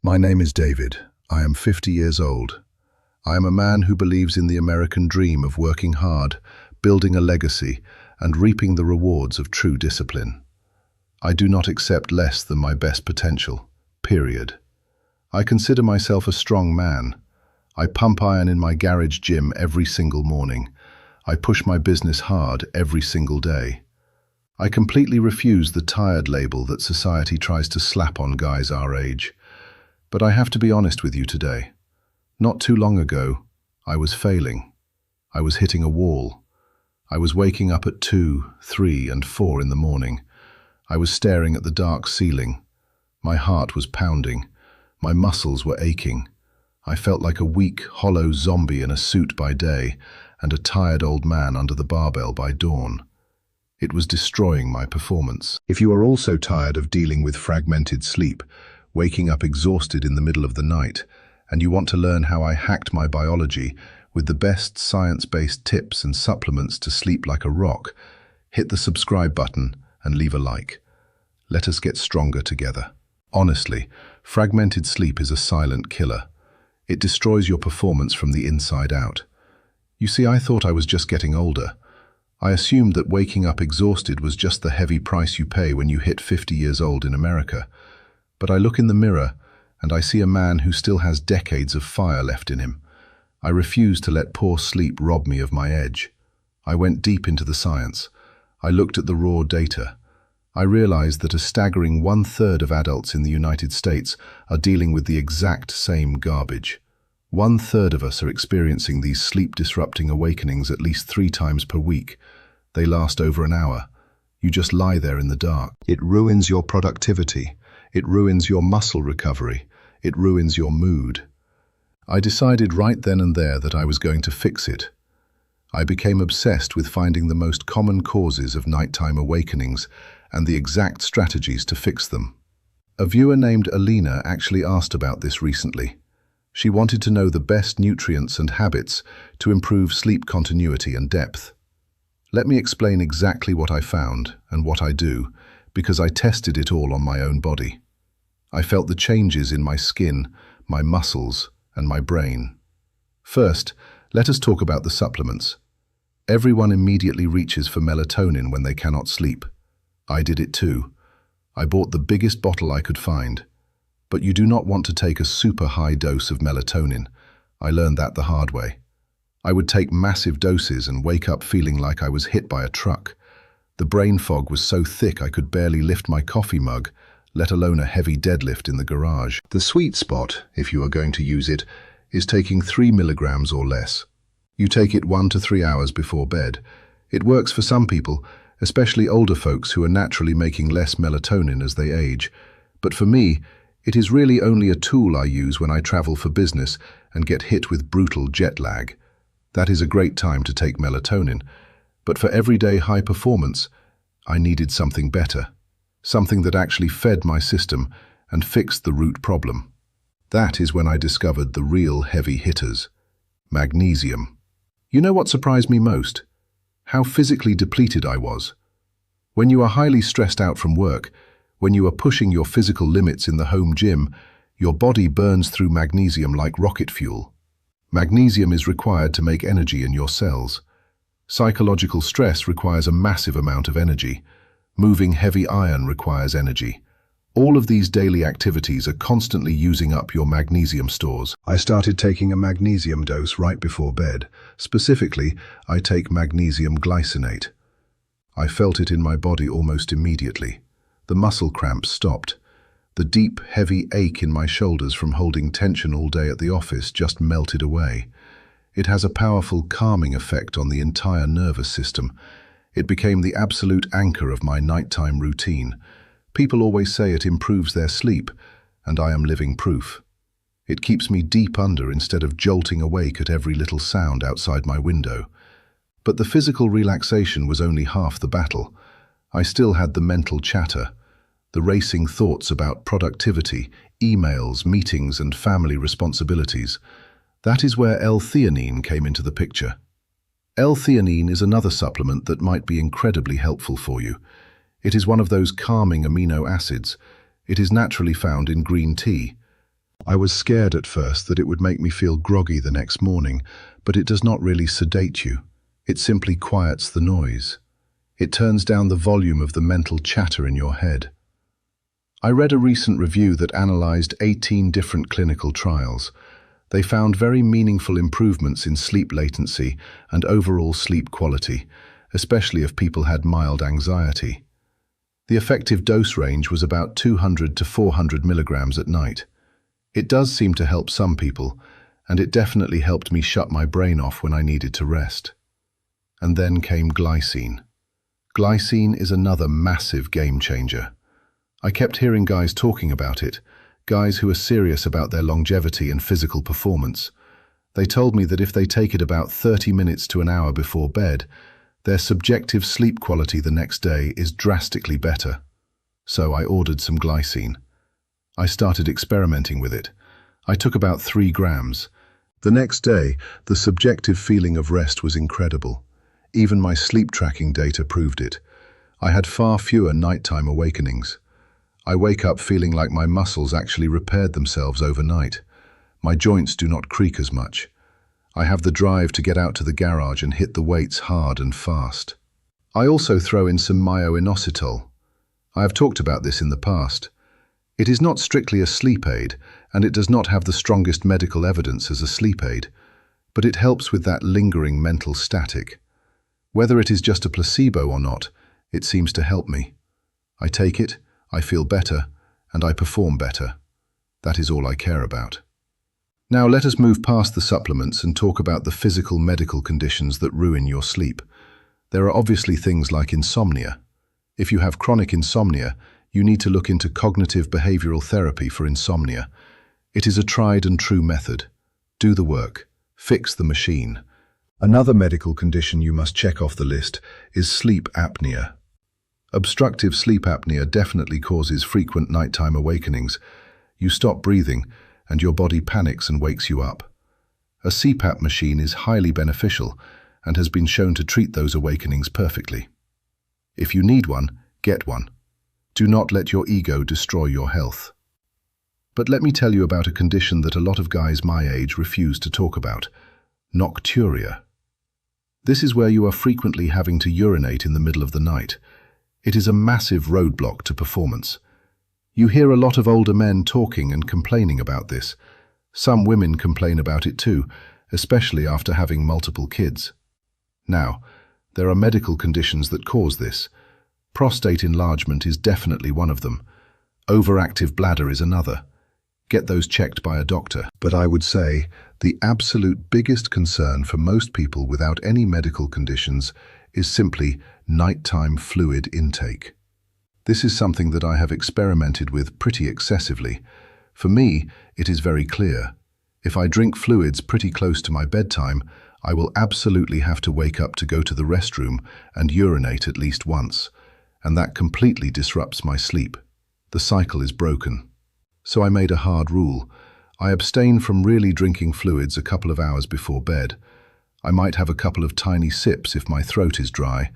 My name is David. I am 50 years old. I am a man who believes in the American dream of working hard, building a legacy, and reaping the rewards of true discipline. I do not accept less than my best potential, period. I consider myself a strong man. I pump iron in my garage gym every single morning. I push my business hard every single day. I completely refuse the tired label that society tries to slap on guys our age. But I have to be honest with you today. Not too long ago, I was failing. I was hitting a wall. I was waking up at 2, 3, and 4 in the morning. I was staring at the dark ceiling. My heart was pounding. My muscles were aching. I felt like a weak, hollow zombie in a suit by day and a tired old man under the barbell by dawn. It was destroying my performance. If you are also tired of dealing with fragmented sleep, waking up exhausted in the middle of the night, and you want to learn how I hacked my biology with the best science-based tips and supplements to sleep like a rock, hit the subscribe button and leave a like. Let us get stronger together. Honestly, fragmented sleep is a silent killer. It destroys your performance from the inside out. You see, I thought I was just getting older. I assumed that waking up exhausted was just the heavy price you pay when you hit 50 years old in America. But I look in the mirror and I see a man who still has decades of fire left in him. I refuse to let poor sleep rob me of my edge. I went deep into the science. I looked at the raw data. I realized that a staggering 1/3 of adults in the United States are dealing with the exact same garbage. 1/3 of us are experiencing these sleep-disrupting awakenings at least 3 times per week. They last over an hour. You just lie there in the dark. It ruins your productivity. It ruins your muscle recovery. It ruins your mood. I decided right then and there that I was going to fix it. I became obsessed with finding the most common causes of nighttime awakenings and the exact strategies to fix them. A viewer named Alina actually asked about this recently. She wanted to know the best nutrients and habits to improve sleep continuity and depth. Let me explain exactly what I found and what I do, because I tested it all on my own body. I felt the changes in my skin, my muscles, and my brain. First, let us talk about the supplements. Everyone immediately reaches for melatonin when they cannot sleep. I did it too. I bought the biggest bottle I could find. But you do not want to take a super high dose of melatonin. I learned that the hard way. I would take massive doses and wake up feeling like I was hit by a truck. The brain fog was so thick I could barely lift my coffee mug, let alone a heavy deadlift in the garage. The sweet spot, if you are going to use it, is taking 3 milligrams or less. You take it 1 to 3 hours before bed. It works for some people, especially older folks who are naturally making less melatonin as they age. But for me, it is really only a tool I use when I travel for business and get hit with brutal jet lag. That is a great time to take melatonin. But for everyday high performance, I needed something better. Something that actually fed my system and fixed the root problem. That is when I discovered the real heavy hitters. Magnesium. You know what surprised me most? How physically depleted I was. When you are highly stressed out from work, when you are pushing your physical limits in the home gym, your body burns through magnesium like rocket fuel. Magnesium is required to make energy in your cells. Psychological stress requires a massive amount of energy. Moving heavy iron requires energy. All of these daily activities are constantly using up your magnesium stores. I started taking a magnesium dose right before bed. Specifically, I take magnesium glycinate. I felt it in my body almost immediately. The muscle cramps stopped. The deep, heavy ache in my shoulders from holding tension all day at the office just melted away. It has a powerful calming effect on the entire nervous system. It became the absolute anchor of my nighttime routine. People always say it improves their sleep, and I am living proof. It keeps me deep under instead of jolting awake at every little sound outside my window. But the physical relaxation was only half the battle. I still had the mental chatter, the racing thoughts about productivity, emails, meetings, and family responsibilities. That is where L-theanine came into the picture. L-theanine is another supplement that might be incredibly helpful for you. It is one of those calming amino acids. It is naturally found in green tea. I was scared at first that it would make me feel groggy the next morning, but it does not really sedate you. It simply quiets the noise. It turns down the volume of the mental chatter in your head. I read a recent review that analyzed 18 different clinical trials. They found very meaningful improvements in sleep latency and overall sleep quality, especially if people had mild anxiety. The effective dose range was about 200 to 400 milligrams at night. It does seem to help some people, and it definitely helped me shut my brain off when I needed to rest. And then came glycine. Glycine is another massive game changer. I kept hearing guys talking about it, guys who are serious about their longevity and physical performance. They told me that if they take it about 30 minutes to an hour before bed, their subjective sleep quality the next day is drastically better. So I ordered some glycine. I started experimenting with it. I took about 3 grams. The next day, the subjective feeling of rest was incredible. Even my sleep tracking data proved it. I had far fewer nighttime awakenings. I wake up feeling like my muscles actually repaired themselves overnight. My joints do not creak as much. I have the drive to get out to the garage and hit the weights hard and fast. I also throw in some myo-inositol. I have talked about this in the past. It is not strictly a sleep aid, and it does not have the strongest medical evidence as a sleep aid, but it helps with that lingering mental static. Whether it is just a placebo or not, it seems to help me. I take it, I feel better, and I perform better. That is all I care about. Now let us move past the supplements and talk about the physical medical conditions that ruin your sleep. There are obviously things like insomnia. If you have chronic insomnia, you need to look into cognitive behavioral therapy for insomnia. It is a tried and true method. Do the work. Fix the machine. Another medical condition you must check off the list is sleep apnea. Obstructive sleep apnea definitely causes frequent nighttime awakenings. You stop breathing, and your body panics and wakes you up. A CPAP machine is highly beneficial and has been shown to treat those awakenings perfectly. If you need one, get one. Do not let your ego destroy your health. But let me tell you about a condition that a lot of guys my age refuse to talk about: nocturia. This is where you are frequently having to urinate in the middle of the night. It is a massive roadblock to performance. You hear a lot of older men talking and complaining about this. Some women complain about it too, especially after having multiple kids. Now, there are medical conditions that cause this. Prostate enlargement is definitely one of them. Overactive bladder is another. Get those checked by a doctor. But I would say the absolute biggest concern for most people without any medical conditions is simply nighttime fluid intake. This is something that I have experimented with pretty excessively. For me, it is very clear. If I drink fluids pretty close to my bedtime, I will absolutely have to wake up to go to the restroom and urinate at least once, and that completely disrupts my sleep. The cycle is broken. So I made a hard rule. I abstain from really drinking fluids a couple of hours before bed. I might have a couple of tiny sips if my throat is dry,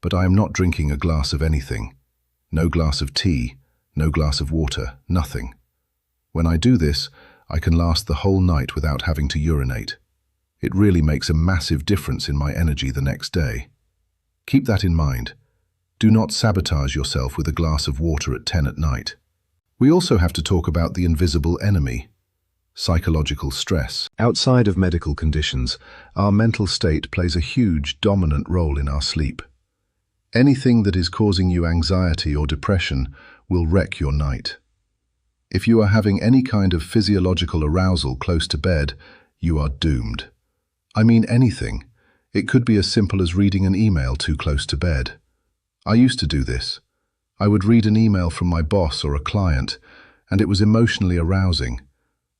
but I am not drinking a glass of anything. No glass of tea, no glass of water, nothing. When I do this, I can last the whole night without having to urinate. It really makes a massive difference in my energy the next day. Keep that in mind. Do not sabotage yourself with a glass of water at 10 at night. We also have to talk about the invisible enemy: psychological stress. Outside of medical conditions, our mental state plays a huge, dominant role in our sleep. Anything that is causing you anxiety or depression will wreck your night. If you are having any kind of physiological arousal close to bed, you are doomed. I mean anything. It could be as simple as reading an email too close to bed. I used to do this. I would read an email from my boss or a client, and it was emotionally arousing.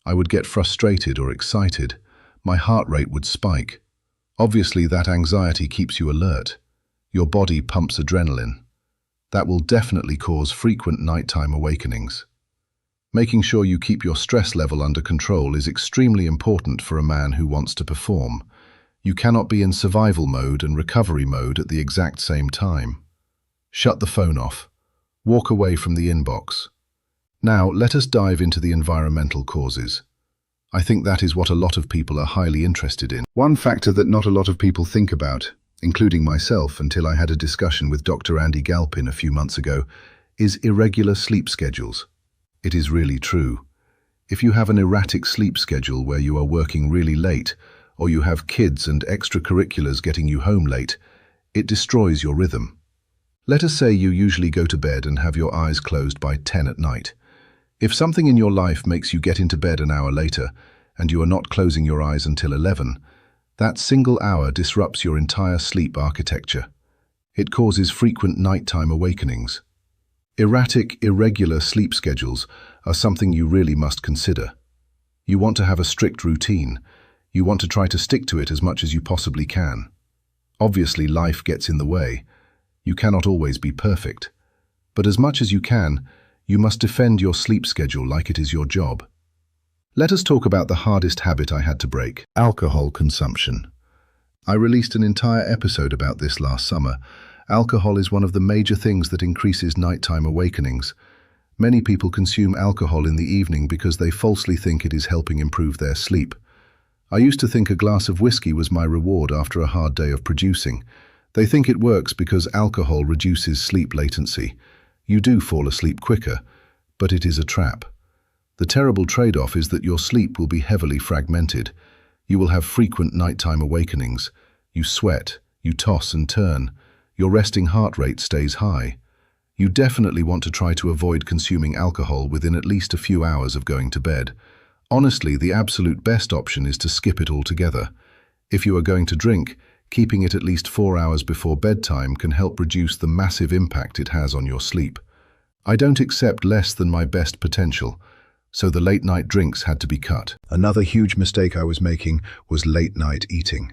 I would get frustrated or excited. My heart rate would spike. Obviously, that anxiety keeps you alert. Your body pumps adrenaline. That will definitely cause frequent nighttime awakenings. Making sure you keep your stress level under control is extremely important for a man who wants to perform. You cannot be in survival mode and recovery mode at the exact same time. Shut the phone off. Walk away from the inbox. Now, let us dive into the environmental causes. I think that is what a lot of people are highly interested in. One factor that not a lot of people think about, including myself until I had a discussion with Dr. Andy Galpin a few months ago, is irregular sleep schedules. It is really true. If you have an erratic sleep schedule where you are working really late, or you have kids and extracurriculars getting you home late, it destroys your rhythm. Let us say you usually go to bed and have your eyes closed by 10 at night. If something in your life makes you get into bed an hour later, and you are not closing your eyes until 11, that single hour disrupts your entire sleep architecture. It causes frequent nighttime awakenings. Erratic, irregular sleep schedules are something you really must consider. You want to have a strict routine. You want to try to stick to it as much as you possibly can. Obviously, life gets in the way. You cannot always be perfect. But as much as you can, you must defend your sleep schedule like it is your job. Let us talk about the hardest habit I had to break: alcohol consumption. I released an entire episode about this last summer. Alcohol is one of the major things that increases nighttime awakenings. Many people consume alcohol in the evening because they falsely think it is helping improve their sleep. I used to think a glass of whiskey was my reward after a hard day of producing. They think it works because alcohol reduces sleep latency. You do fall asleep quicker, but it is a trap. The terrible trade-off is that your sleep will be heavily fragmented. You will have frequent nighttime awakenings. You sweat, you toss and turn. Your resting heart rate stays high. You definitely want to try to avoid consuming alcohol within at least a few hours of going to bed. Honestly, the absolute best option is to skip it altogether. If you are going to drink, keeping it at least 4 hours before bedtime can help reduce the massive impact it has on your sleep. I don't accept less than my best potential, so the late-night drinks had to be cut. Another huge mistake I was making was late-night eating.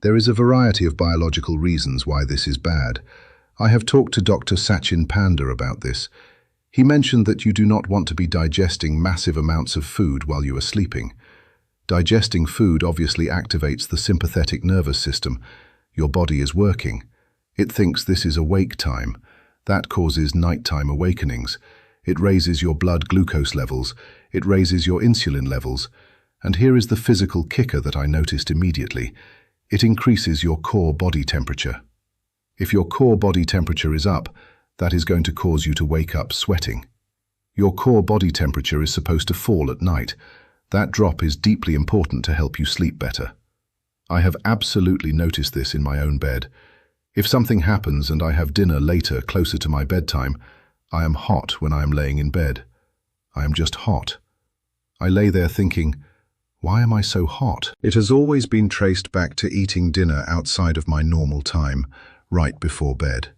There is a variety of biological reasons why this is bad. I have talked to Dr. Sachin Panda about this. He mentioned that you do not want to be digesting massive amounts of food while you are sleeping. Digesting food obviously activates the sympathetic nervous system. Your body is working. It thinks this is awake time. That causes nighttime awakenings. It raises your blood glucose levels. It raises your insulin levels. And here is the physical kicker that I noticed immediately. It increases your core body temperature. If your core body temperature is up, that is going to cause you to wake up sweating. Your core body temperature is supposed to fall at night. That drop is deeply important to help you sleep better. I have absolutely noticed this in my own bed. If something happens and I have dinner later, closer to my bedtime, I am hot when I am laying in bed. I am just hot. I lay there thinking, why am I so hot? It has always been traced back to eating dinner outside of my normal time, right before bed.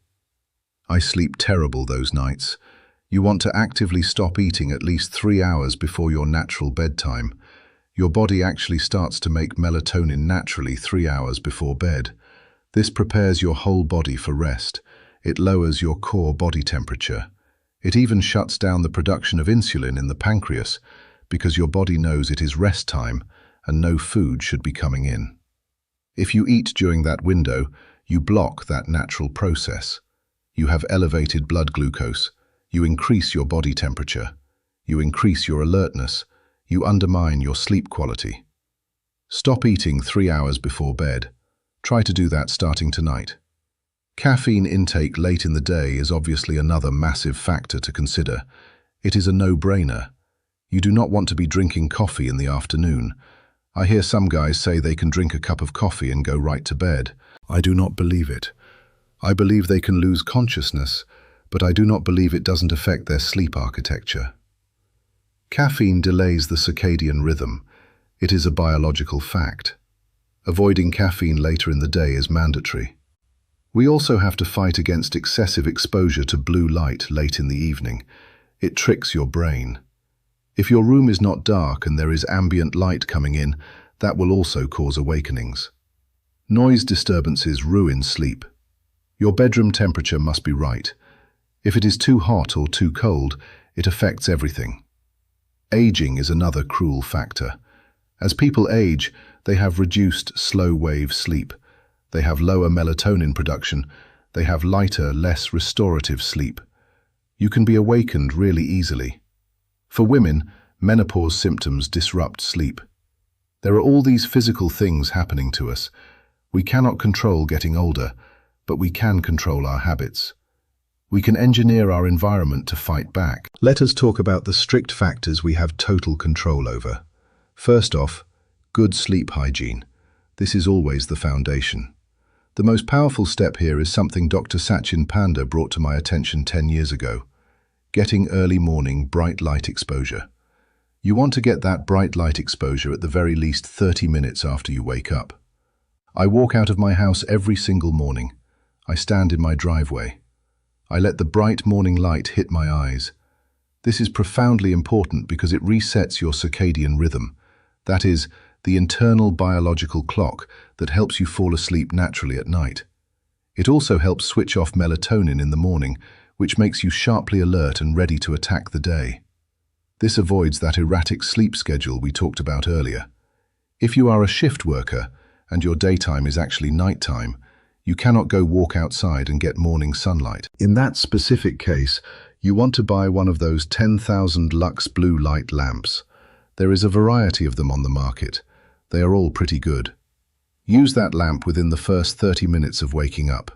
I sleep terrible those nights. You want to actively stop eating at least 3 hours before your natural bedtime. Your body actually starts to make melatonin naturally 3 hours before bed. This prepares your whole body for rest. It lowers your core body temperature. It even shuts down the production of insulin in the pancreas because your body knows it is rest time and no food should be coming in. If you eat during that window, you block that natural process. You have elevated blood glucose. You increase your body temperature. You increase your alertness. You undermine your sleep quality. Stop eating 3 hours before bed. Try to do that starting tonight. Caffeine intake late in the day is obviously another massive factor to consider. It is a no-brainer. You do not want to be drinking coffee in the afternoon. I hear some guys say they can drink a cup of coffee and go right to bed. I do not believe it. I believe they can lose consciousness, but I do not believe it doesn't affect their sleep architecture. Caffeine delays the circadian rhythm. It is a biological fact. Avoiding caffeine later in the day is mandatory. We also have to fight against excessive exposure to blue light late in the evening. It tricks your brain. If your room is not dark and there is ambient light coming in, that will also cause awakenings. Noise disturbances ruin sleep. Your bedroom temperature must be right. If it is too hot or too cold, it affects everything. Aging is another cruel factor. As people age, they have reduced slow-wave sleep. They have lower melatonin production. They have lighter, less restorative sleep. You can be awakened really easily. For women, menopause symptoms disrupt sleep. There are all these physical things happening to us. We cannot control getting older, but we can control our habits. We can engineer our environment to fight back. Let us talk about the strict factors we have total control over. First off, good sleep hygiene. This is always the foundation. The most powerful step here is something Dr. Sachin Panda brought to my attention 10 years ago. Getting early morning bright light exposure. You want to get that bright light exposure at the very least 30 minutes after you wake up. I walk out of my house every single morning. I stand in my driveway. I let the bright morning light hit my eyes. This is profoundly important because it resets your circadian rhythm. That is, the internal biological clock that helps you fall asleep naturally at night. It also helps switch off melatonin in the morning, which makes you sharply alert and ready to attack the day. This avoids that erratic sleep schedule we talked about earlier. If you are a shift worker and your daytime is actually nighttime, you cannot go walk outside and get morning sunlight. In that specific case, you want to buy one of those 10,000 lux blue light lamps. There is a variety of them on the market. They are all pretty good. Use that lamp within the first 30 minutes of waking up.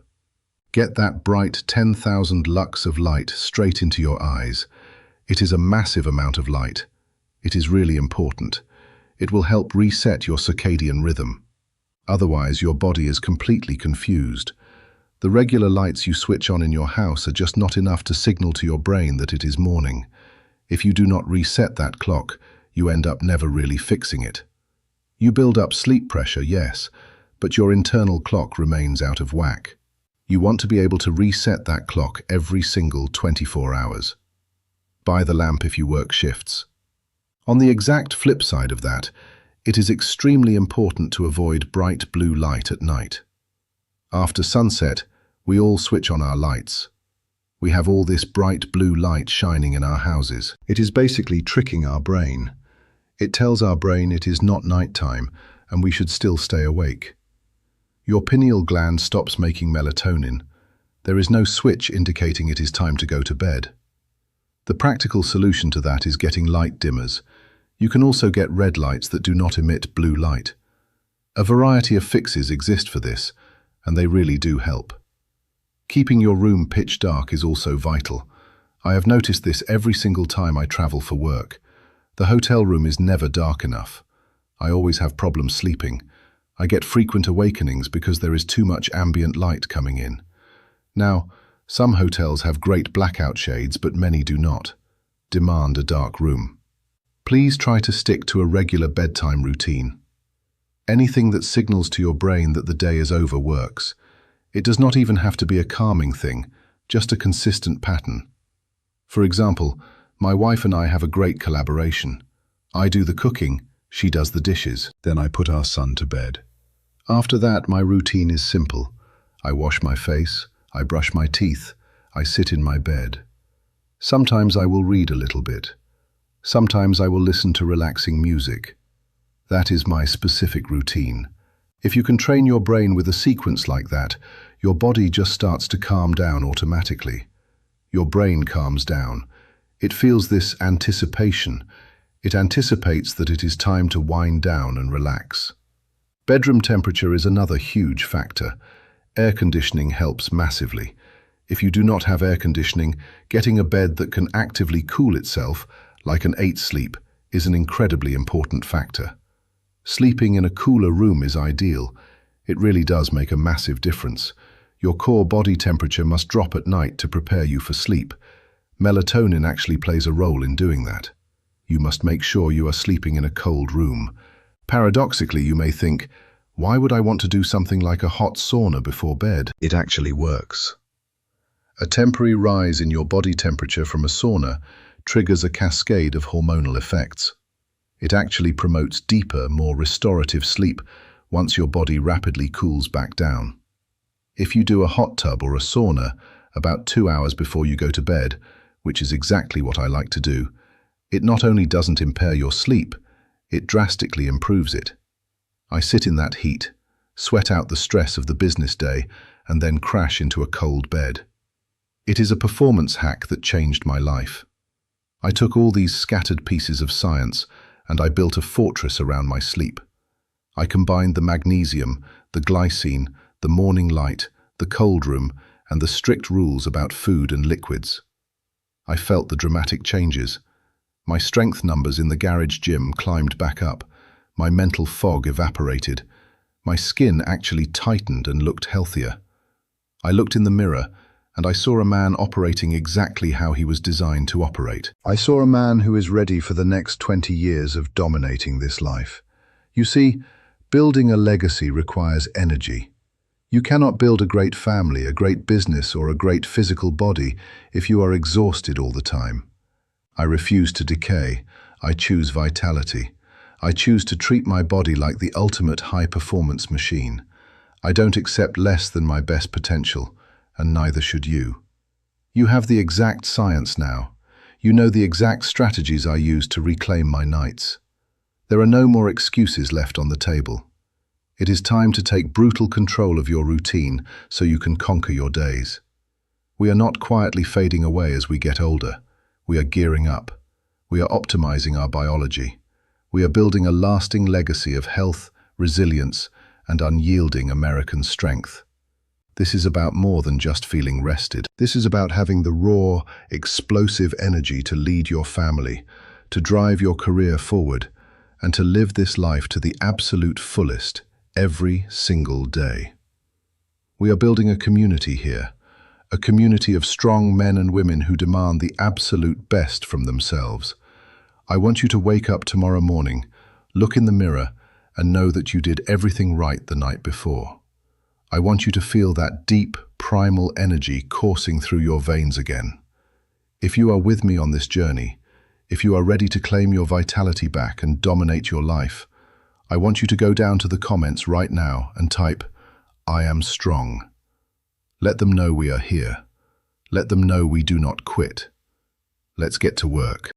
Get that bright 10,000 lux of light straight into your eyes. It is a massive amount of light. It is really important. It will help reset your circadian rhythm. Otherwise, your body is completely confused. The regular lights you switch on in your house are just not enough to signal to your brain that it is morning. If you do not reset that clock, you end up never really fixing it. You build up sleep pressure, yes, but your internal clock remains out of whack. You want to be able to reset that clock every single 24 hours. Buy the lamp if you work shifts. On the exact flip side of that, it is extremely important to avoid bright blue light at night. After sunset, we all switch on our lights. We have all this bright blue light shining in our houses. It is basically tricking our brain. It tells our brain it is not nighttime and we should still stay awake. Your pineal gland stops making melatonin. There is no switch indicating it is time to go to bed. The practical solution to that is getting light dimmers. You can also get red lights that do not emit blue light. A variety of fixes exist for this, and they really do help. Keeping your room pitch dark is also vital. I have noticed this every single time I travel for work. The hotel room is never dark enough. I always have problems sleeping. I get frequent awakenings because there is too much ambient light coming in. Now, some hotels have great blackout shades, but many do not. Demand a dark room. Please try to stick to a regular bedtime routine. Anything that signals to your brain that the day is over works. It does not even have to be a calming thing, just a consistent pattern. For example, my wife and I have a great collaboration. I do the cooking, she does the dishes. Then I put our son to bed. After that, my routine is simple. I wash my face, I brush my teeth, I sit in my bed. Sometimes I will read a little bit. Sometimes I will listen to relaxing music. That is my specific routine. If you can train your brain with a sequence like that, your body just starts to calm down automatically. Your brain calms down. It feels this anticipation. It anticipates that it is time to wind down and relax. Bedroom temperature is another huge factor. Air conditioning helps massively. If you do not have air conditioning, getting a bed that can actively cool itself, like an 8-sleep, is an incredibly important factor. Sleeping in a cooler room is ideal. It really does make a massive difference. Your core body temperature must drop at night to prepare you for sleep. Melatonin actually plays a role in doing that. You must make sure you are sleeping in a cold room. Paradoxically, you may think, why would I want to do something like a hot sauna before bed? It actually works. A temporary rise in your body temperature from a sauna triggers a cascade of hormonal effects. It actually promotes deeper, more restorative sleep once your body rapidly cools back down. If you do a hot tub or a sauna about 2 hours before you go to bed, which is exactly what I like to do, it not only doesn't impair your sleep, it drastically improves it. I sit in that heat, sweat out the stress of the business day, and then crash into a cold bed. It is a performance hack that changed my life. I took all these scattered pieces of science and I built a fortress around my sleep. I combined the magnesium, the glycine, the morning light, the cold room, and the strict rules about food and liquids. I felt the dramatic changes. My strength numbers in the garage gym climbed back up. My mental fog evaporated. My skin actually tightened and looked healthier. I looked in the mirror and I saw a man operating exactly how he was designed to operate. I saw a man who is ready for the next 20 years of dominating this life. You see, building a legacy requires energy. You cannot build a great family, a great business, or a great physical body if you are exhausted all the time. I refuse to decay. I choose vitality. I choose to treat my body like the ultimate high-performance machine. I don't accept less than my best potential, and neither should you. You have the exact science now. You know the exact strategies I use to reclaim my nights. There are no more excuses left on the table. It is time to take brutal control of your routine so you can conquer your days. We are not quietly fading away as we get older. We are gearing up. We are optimizing our biology. We are building a lasting legacy of health, resilience, and unyielding American strength. This is about more than just feeling rested. This is about having the raw, explosive energy to lead your family, to drive your career forward, and to live this life to the absolute fullest every single day. We are building a community here, a community of strong men and women who demand the absolute best from themselves. I want you to wake up tomorrow morning, look in the mirror, and know that you did everything right the night before. I want you to feel that deep, primal energy coursing through your veins again. If you are with me on this journey, if you are ready to claim your vitality back and dominate your life, I want you to go down to the comments right now and type, "I am strong." Let them know we are here. Let them know we do not quit. Let's get to work.